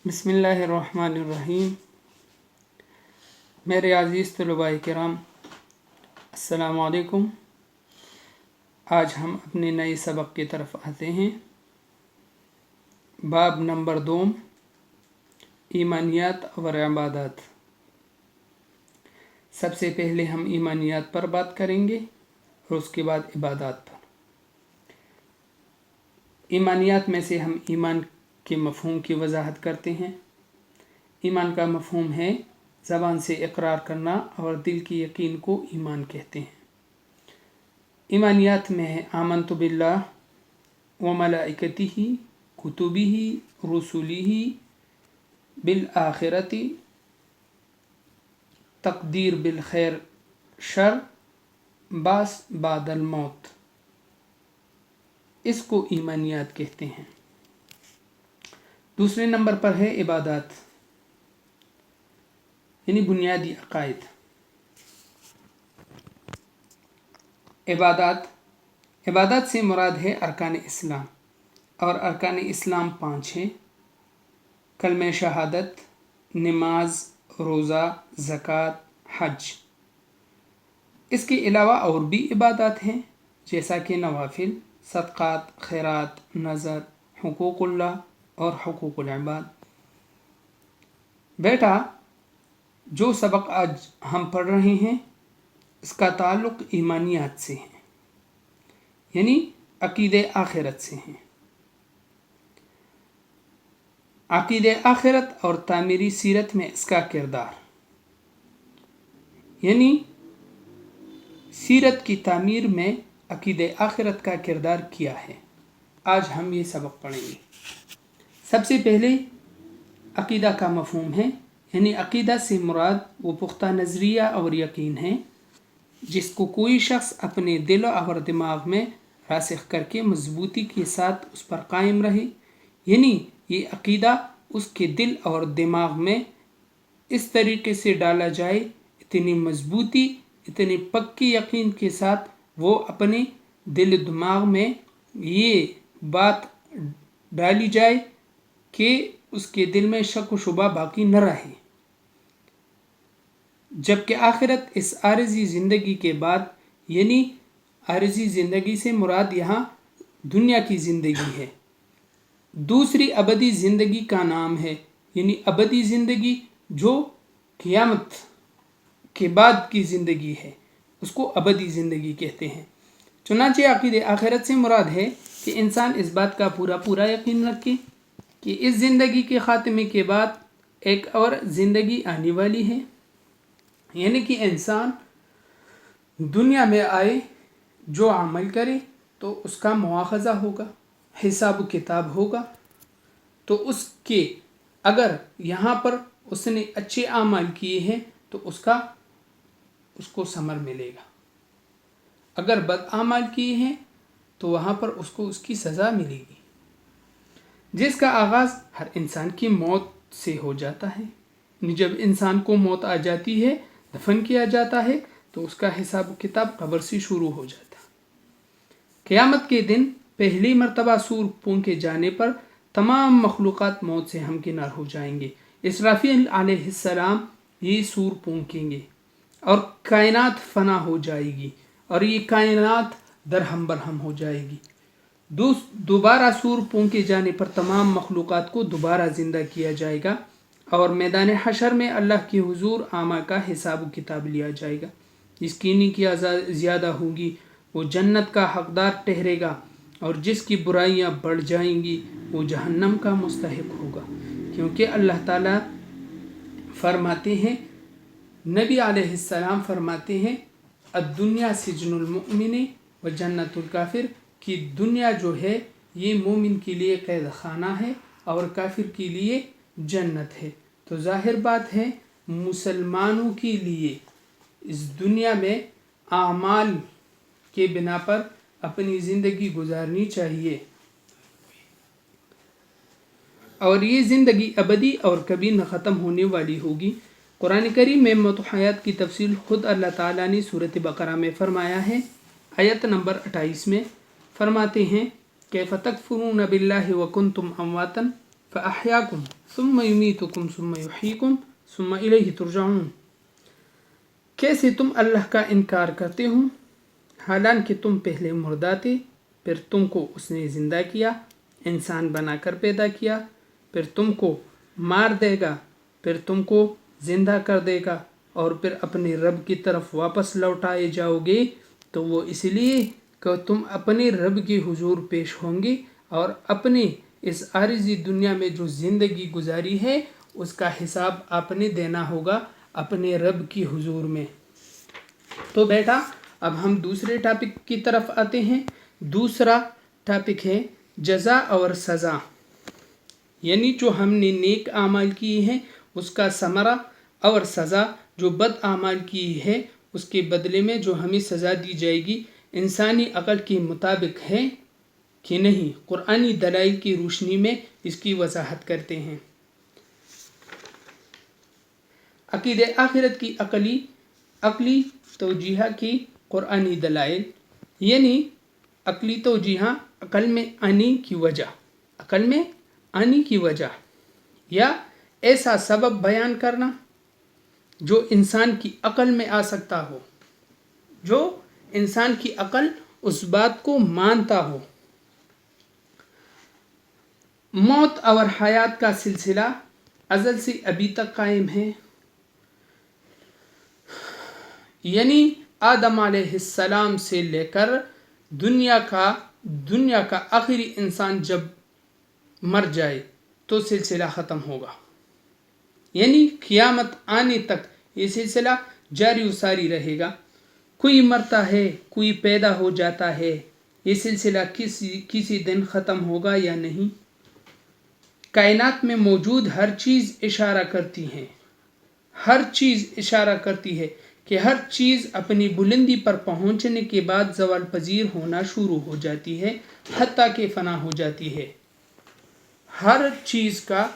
بسم اللہ الرحمن الرحیم۔ میرے عزیز طلباء کرام، السلام علیکم۔ آج ہم اپنے نئے سبق کی طرف آتے ہیں۔ باب نمبر 2، ایمانیات اور عبادات۔ سب سے پہلے ہم ایمانیات پر بات کریں گے اور اس کے بعد عبادات پر۔ ایمانیات میں سے ہم ایمان کے مفہوم کی وضاحت کرتے ہیں۔ ایمان کا مفہوم ہے زبان سے اقرار کرنا اور دل کی یقین کو ایمان کہتے ہیں۔ ایمانیات میں ہے آمنت باللہ وملائکتہ کتبہ رسلہ بالآخرۃ، تقدیر بالخیر شر، بعث بعد الموت، اس کو ایمانیات کہتے ہیں۔ دوسرے نمبر پر ہے عبادات، یعنی بنیادی عقائد۔ عبادات سے مراد ہے ارکان اسلام، اور ارکان اسلام 5 ہیں: کلمہ شہادت، نماز، روزہ، زکوٰۃ، حج۔ اس کے علاوہ اور بھی عبادات ہیں، جیسا کہ نوافل، صدقات، خیرات، نذر، حقوق اللہ اور حقوق العباد۔ بیٹا، جو سبق آج ہم پڑھ رہے ہیں اس کا تعلق ایمانیات سے ہے، یعنی عقیدہ آخرت سے ہے۔ عقیدہ آخرت اور تعمیری سیرت میں اس کا کردار، یعنی سیرت کی تعمیر میں عقیدہ آخرت کا کردار کیا ہے، آج ہم یہ سبق پڑھیں گے۔ سب سے پہلے عقیدہ کا مفہوم ہے، یعنی عقیدہ سے مراد وہ پختہ نظریہ اور یقین ہے جس کو کوئی شخص اپنے دل اور دماغ میں راسخ کر کے مضبوطی کے ساتھ اس پر قائم رہے، یعنی یہ عقیدہ اس کے دل اور دماغ میں اس طریقے سے ڈالا جائے، اتنی مضبوطی، اتنی پکی یقین کے ساتھ وہ اپنے دل و دماغ میں یہ بات ڈالی جائے کہ اس کے دل میں شک و شبہ باقی نہ رہے۔ جبکہ آخرت اس عارضی زندگی کے بعد، یعنی عارضی زندگی سے مراد یہاں دنیا کی زندگی ہے، دوسری ابدی زندگی کا نام ہے، یعنی ابدی زندگی جو قیامت کے بعد کی زندگی ہے، اس کو ابدی زندگی کہتے ہیں۔ چنانچہ عقیدہ آخرت سے مراد ہے کہ انسان اس بات کا پورا یقین رکھے کہ اس زندگی کے خاتمے کے بعد ایک اور زندگی آنے والی ہے، یعنی کہ انسان دنیا میں آئے، جو عمل کرے تو اس کا مواخذہ ہوگا، حساب و کتاب ہوگا، تو اس کے اگر یہاں پر اس نے اچھے اعمال کیے ہیں تو اس کو ثمر ملے گا، اگر بد اعمال کیے ہیں تو وہاں پر اس کو اس کی سزا ملے گی، جس کا آغاز ہر انسان کی موت سے ہو جاتا ہے۔ جب انسان کو موت آ جاتی ہے، دفن کیا جاتا ہے، تو اس کا حساب و کتاب قبر سے شروع ہو جاتا ہے۔ قیامت کے دن پہلی مرتبہ سور پھونکے جانے پر تمام مخلوقات موت سے ہمکنار ہو جائیں گے۔ اسرافیل علیہ السلام یہ سور پھونکیں گے اور کائنات فنا ہو جائے گی، اور یہ کائنات درہم برہم ہو جائے گی۔ دوبارہ سور پھونکے جانے پر تمام مخلوقات کو دوبارہ زندہ کیا جائے گا، اور میدان حشر میں اللہ کے حضور اعمال کا حساب و کتاب لیا جائے گا۔ جس کی نیکیاں زیادہ ہوں گی وہ جنت کا حقدار ٹھہرے گا، اور جس کی برائیاں بڑھ جائیں گی وہ جہنم کا مستحق ہوگا، کیونکہ اللہ تعالیٰ فرماتے ہیں، نبی علیہ السلام فرماتے ہیں، الدنیا سجن المؤمن و جنت الکافر، کہ دنیا جو ہے یہ مومن کے لیے قید خانہ ہے اور کافر کے لیے جنت ہے۔ تو ظاہر بات ہے مسلمانوں کے لیے اس دنیا میں اعمال کے بنا پر اپنی زندگی گزارنی چاہیے، اور یہ زندگی ابدی اور کبھی نہ ختم ہونے والی ہوگی۔ قرآن کریم میں موت و حیات کی تفصیل خود اللہ تعالیٰ نے سورۃ بقرہ میں فرمایا ہے۔ آیت نمبر 28 میں فرماتے ہیں، کیف تکفرون باللہ وکنتم امواتا فأحياكم ثم يميتكم ثم يحييكم ثم إليه ترجعون. کیسے تم اللہ کا انکار کرتے ہو حالانکہ تم پہلے مردہ تھے، پھر تم کو اس نے زندہ کیا، انسان بنا کر پیدا کیا، پھر تم کو مار دے گا، پھر تم کو زندہ کر دے گا، اور پھر اپنے رب کی طرف واپس لوٹائے جاؤ گے. تو وہ اس لیے کہ تم اپنے رب کے حضور پیش ہوں گے اور اپنے اس عارضی دنیا میں جو زندگی گزاری ہے اس کا حساب آپ نے دینا ہوگا اپنے رب کی حضور میں. تو بیٹا اب ہم دوسرے ٹاپک کی طرف آتے ہیں. دوسرا ٹاپک ہے جزا اور سزا، یعنی جو ہم نے نیک اعمال کیے ہیں اس کا ثمرہ، اور سزا جو بد اعمال کی ہے اس کے بدلے میں جو ہمیں سزا دی جائے گی انسانی عقل کے مطابق ہے کہ نہیں. قرآنی دلائل کی روشنی میں اس کی وضاحت کرتے ہیں. عقید آخرت کی عقلی توجیہ کی قرآنی دلائل، یعنی عقلی توجیہ عقل میں آنے کی وجہ یا ایسا سبب بیان کرنا جو انسان کی عقل میں آ سکتا ہو، جو انسان کی عقل اس بات کو مانتا ہو. موت اور حیات کا سلسلہ ازل سے ابھی تک قائم ہے، یعنی آدم علیہ السلام سے لے کر دنیا کا آخری انسان جب مر جائے تو سلسلہ ختم ہوگا. یعنی قیامت آنے تک یہ سلسلہ جاری و ساری رہے گا. کوئی مرتا ہے، کوئی پیدا ہو جاتا ہے، یہ سلسلہ کسی دن ختم ہوگا یا نہیں. کائنات میں موجود ہر چیز اشارہ کرتی ہے کہ ہر چیز اپنی بلندی پر پہنچنے کے بعد زوال پذیر ہونا شروع ہو جاتی ہے، حتیٰ کہ فنا ہو جاتی ہے. ہر چیز کا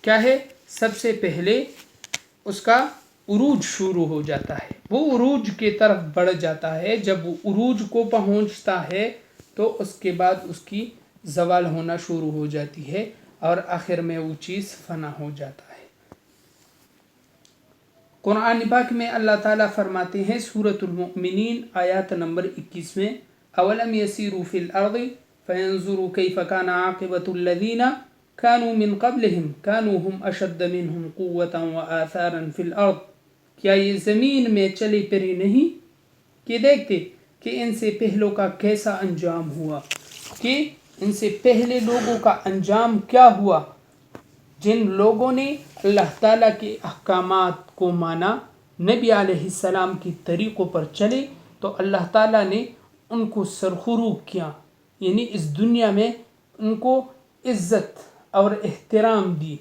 کیا ہے، سب سے پہلے اس کا عروج شروع ہو جاتا ہے، وہ عروج کی طرف بڑھ جاتا ہے. جب وہ عروج کو پہنچتا ہے تو اس کے بعد اس کی زوال ہونا شروع ہو جاتی ہے اور آخر میں وہ چیز فنا ہو جاتا ہے. قرآن پاک میں اللہ تعالیٰ فرماتے ہیں سورۃ المؤمنین آیات نمبر 21 میں، اولم یسیروا فی الارض فینظروا کیف کان عاقبۃ الذین كانوا من قبلهم كانوا هم اشد منهم قوة وآثارا في الارض. کیا یہ زمین میں چلے پھرے نہیں کہ دیکھتے کہ ان سے پہلوں کا کیسا انجام ہوا، کہ ان سے پہلے لوگوں کا انجام کیا ہوا. جن لوگوں نے اللہ تعالیٰ کے احکامات کو مانا، نبی علیہ السلام کی طریقوں پر چلے، تو اللہ تعالیٰ نے ان کو سرخروب کیا، یعنی اس دنیا میں ان کو عزت اور احترام دی.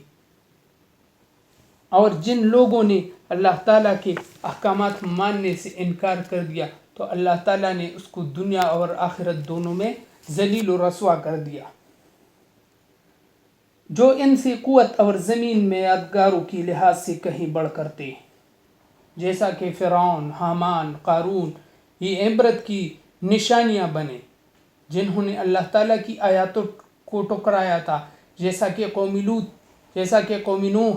اور جن لوگوں نے اللہ تعالیٰ کے احکامات ماننے سے انکار کر دیا تو اللہ تعالیٰ نے اس کو دنیا اور آخرت دونوں میں ذلیل و رسوا کر دیا. جو ان سے قوت اور زمین میں یادگاروں کی لحاظ سے کہیں بڑھ کر تھے، جیسا کہ فرعون، حامان، قارون، یہ عبرت کی نشانیاں بنے جنہوں نے اللہ تعالیٰ کی آیاتوں کو ٹکرایا تھا، جیسا کہ قوم لوط، جیسا کہ قوم نوح.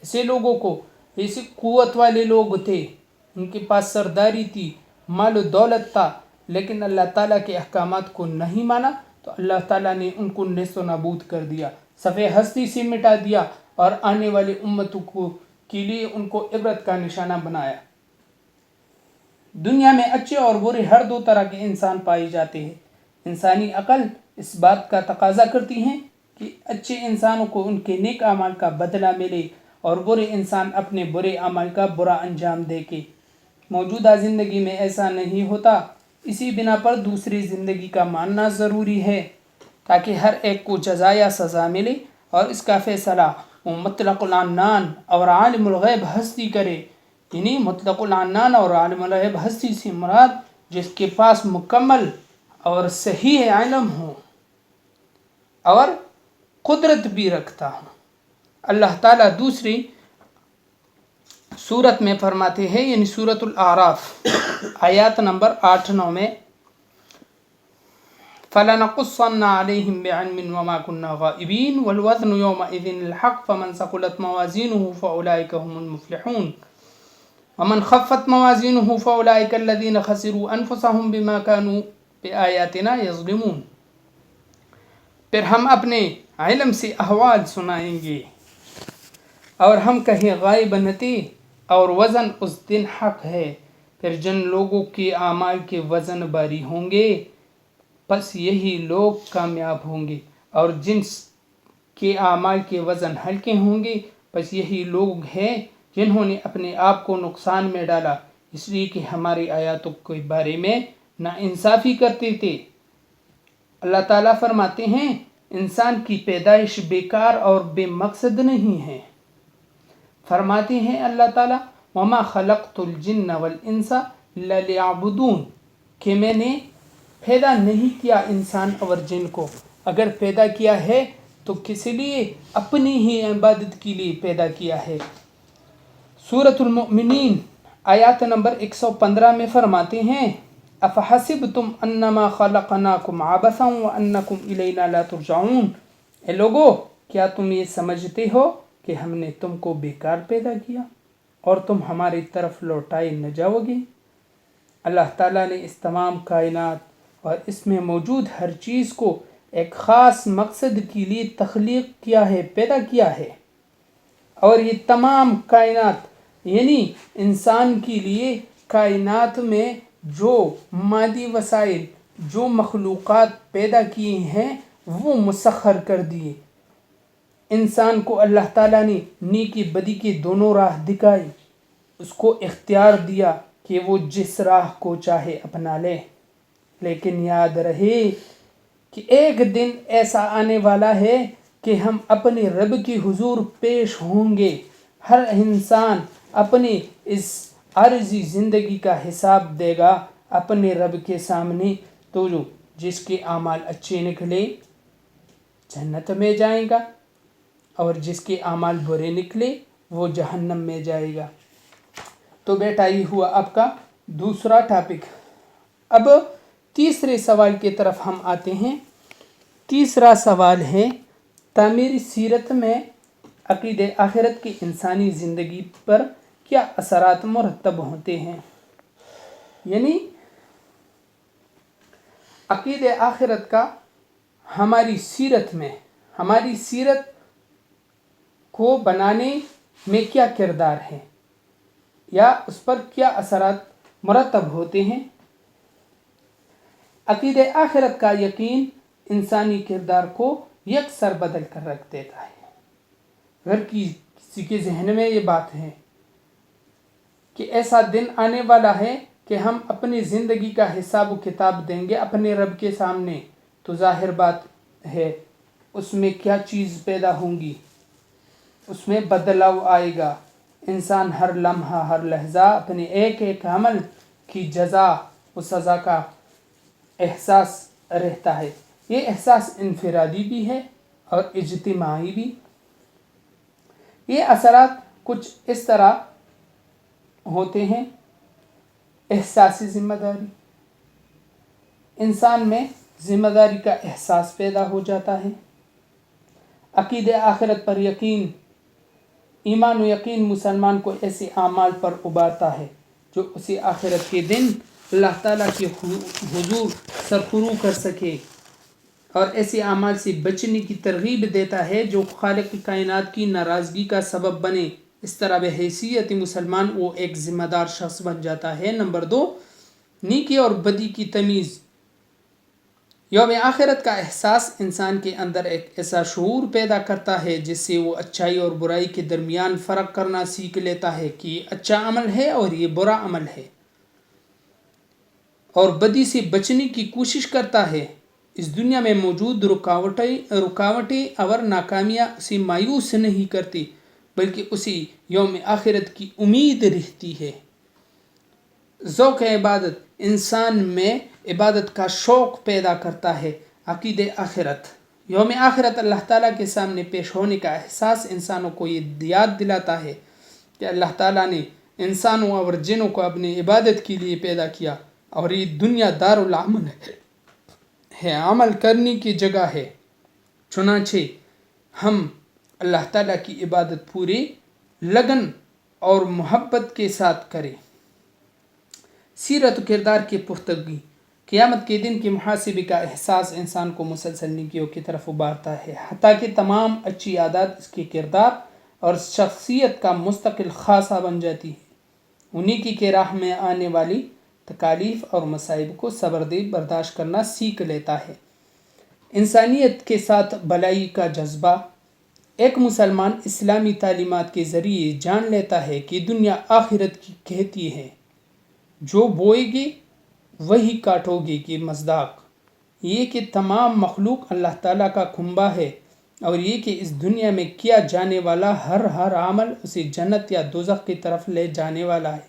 ایسے لوگوں کو، ایسی قوت والے لوگ تھے، ان کے پاس سرداری تھی، مال و دولت تھا، لیکن اللہ تعالیٰ کے احکامات کو نہیں مانا تو اللہ تعالیٰ نے ان کو نیست و نابود کر دیا، صفحہ ہستی سے مٹا دیا اور آنے والی امتوں کے لیے ان کو عبرت کا نشانہ بنایا. دنیا میں اچھے اور برے ہر دو طرح کے انسان پائے جاتے ہیں. انسانی عقل اس بات کا تقاضا کرتی ہے کہ اچھے انسانوں کو ان کے نیک اعمال کا بدلہ ملے اور برے انسان اپنے برے اعمال کا برا انجام دے کے. موجودہ زندگی میں ایسا نہیں ہوتا، اسی بنا پر دوسری زندگی کا ماننا ضروری ہے تاکہ ہر ایک کو جزا یا سزا ملے اور اس کا فیصلہ وہ مطلق العنان اور عالم الغیب ہستی کرے. یعنی مطلق العنان اور عالم الغیب ہستی سے مراد جس کے پاس مکمل اور صحیح علم ہو اور قدرت بھی رکھتا ہو. اللہ تعالیٰ دوسری سورت میں فرماتے ہیں، یعنی سورۃ الاعراف آیات نمبر 8-9 میں، فَلَنَقُصَّنَّ عَلَيْهِمْ بِعِلْمٍ وَمَا كُنَّا غَائِبِينَ وَالْوَزْنُ يَوْمَئِذٍ الْحَقُّ فَمَنْ ثَقُلَتْ مَوَازِينُهُ فَأُولَئِكَ هُمُ الْمُفْلِحُونَ وَمَنْ خَفَّتْ مَوَازِينُهُ فَأُولَئِكَ الَّذِينَ خَسِرُوا أَنفُسَهُمْ بِمَا كَانُوا بِآيَاتِنَا يَظْلِمُونَ۔ پھر ہم اپنے علم سے احوال سنائیں گے اور ہم کہیں غائب نہ تھے، اور وزن اس دن حق ہے۔ پھر جن لوگوں کے اعمال کے وزن بھاری ہوں گے پس یہی لوگ کامیاب ہوں گے، اور جن کے اعمال کے وزن ہلکے ہوں گے پس یہی لوگ ہیں جنہوں نے اپنے آپ کو نقصان میں ڈالا، اس لیے کہ ہماری آیاتوں کے بارے میں ناانصافی کرتے تھے۔ اللہ تعالیٰ فرماتے ہیں انسان کی پیدائش بیکار اور بے مقصد نہیں ہے۔ فرماتے ہیں اللہ تعالیٰ وَمَا خَلَقْتُ الْجِنَّ وَالْإِنسَ إِلَّا لِيَعْبُدُونَ، کہ میں نے پیدا نہیں کیا انسان اور جن کو، اگر پیدا کیا ہے تو کس لیے؟ اپنی ہی عبادت کے لیے پیدا کیا ہے۔ سورۃ المؤمنین آیات نمبر 115 میں فرماتے ہیں اَفَحَسِبْتُمْ أَنَّمَا خَلَقْنَاكُمْ عَبَثًا وَأَنَّكُمْ إِلَيْنَا لَا تُرْجَعُونَ، اے لوگو کیا تم یہ سمجھتے ہو کہ ہم نے تم کو بیکار پیدا کیا اور تم ہماری طرف لوٹائے نہ جاؤ گے؟ اللہ تعالیٰ نے اس تمام کائنات اور اس میں موجود ہر چیز کو ایک خاص مقصد کے لیے تخلیق کیا ہے، پیدا کیا ہے، اور یہ تمام کائنات یعنی انسان کے لیے کائنات میں جو مادی وسائل، جو مخلوقات پیدا کیے ہیں وہ مسخر کر دیے۔ انسان کو اللہ تعالیٰ نے نیکی بدی کی دونوں راہ دکھائی، اس کو اختیار دیا کہ وہ جس راہ کو چاہے اپنا لے، لیکن یاد رہے کہ ایک دن ایسا آنے والا ہے کہ ہم اپنے رب کے حضور پیش ہوں گے۔ ہر انسان اپنی اس عارضی زندگی کا حساب دے گا اپنے رب کے سامنے، تو جس کے اعمال اچھے نکلے جنت میں جائے گا، اور جس کے اعمال برے نکلے وہ جہنم میں جائے گا۔ تو بیٹا یہ ہوا آپ کا دوسرا ٹاپک۔ اب تیسرے سوال کی طرف ہم آتے ہیں۔ تیسرا سوال ہے تعمیر سیرت میں عقید آخرت کی انسانی زندگی پر کیا اثرات مرتب ہوتے ہیں؟ یعنی عقید آخرت کا ہماری سیرت میں، ہماری سیرت کو بنانے میں کیا کردار ہے، یا اس پر کیا اثرات مرتب ہوتے ہیں۔ عقید آخرت کا یقین انسانی کردار کو یکسر بدل کر رکھ دیتا ہے۔ اگر کسی کے ذہن میں یہ بات ہے کہ ایسا دن آنے والا ہے کہ ہم اپنی زندگی کا حساب و کتاب دیں گے اپنے رب کے سامنے، تو ظاہر بات ہے اس میں کیا چیز پیدا ہوں گی، اس میں بدلاؤ آئے گا۔ انسان ہر لمحہ ہر لحظہ اپنے ایک ایک عمل کی جزا و سزا کا احساس رہتا ہے۔ یہ احساس انفرادی بھی ہے اور اجتماعی بھی۔ یہ اثرات کچھ اس طرح ہوتے ہیں۔ احساسی ذمہ داری، انسان میں ذمہ داری کا احساس پیدا ہو جاتا ہے۔ عقید آخرت پر یقین، ایمان و یقین مسلمان کو ایسے اعمال پر ابھارتا ہے جو اسے آخرت کے دن اللہ تعالیٰ کے حضور سرخرو کر سکے، اور ایسے اعمال سے بچنے کی ترغیب دیتا ہے جو خالق کائنات کی ناراضگی کا سبب بنے۔ اس طرح بحیثیت مسلمان وہ ایک ذمہ دار شخص بن جاتا ہے۔ نمبر 2، نیکی اور بدی کی تمیز۔ یوم آخرت کا احساس انسان کے اندر ایک ایسا شعور پیدا کرتا ہے جس سے وہ اچھائی اور برائی کے درمیان فرق کرنا سیکھ لیتا ہے کہ یہ اچھا عمل ہے اور یہ برا عمل ہے، اور بدی سے بچنے کی کوشش کرتا ہے۔ اس دنیا میں موجود رکاوٹیں اور ناکامیاں اسے مایوس نہیں کرتی، بلکہ اسے یوم آخرت کی امید رہتی ہے۔ ذوق عبادت انسان میں عبادت کا شوق پیدا کرتا ہے۔ عقید آخرت، یوم آخرت اللہ تعالیٰ کے سامنے پیش ہونے کا احساس انسانوں کو یہ یاد دلاتا ہے کہ اللہ تعالیٰ نے انسانوں اور جنوں کو اپنی عبادت کے لیے پیدا کیا، اور یہ دنیا دار العمل ہے، عمل کرنے کی جگہ ہے، چنانچہ ہم اللہ تعالیٰ کی عبادت پوری لگن اور محبت کے ساتھ کریں۔ سیرت و کردار کی پختگی، قیامت کے دن کے محاسبے کا احساس انسان کو مسلسل نیکیوں کی طرف ابھارتا ہے، حتیٰ کہ تمام اچھی عادات اس کے کردار اور شخصیت کا مستقل خاصہ بن جاتی ہے۔ انہیں کی راہ میں آنے والی تکالیف اور مصائب کو صبر دے برداشت کرنا سیکھ لیتا ہے۔ انسانیت کے ساتھ بھلائی کا جذبہ، ایک مسلمان اسلامی تعلیمات کے ذریعے جان لیتا ہے کہ دنیا آخرت کی کہتی ہے، جو بوئے گی وہی کاٹو گے کی مصداق یہ کہ تمام مخلوق اللہ تعالیٰ کا کنبہ ہے، اور یہ کہ اس دنیا میں کیا جانے والا ہر عمل اسے جنت یا دوزخ کی طرف لے جانے والا ہے۔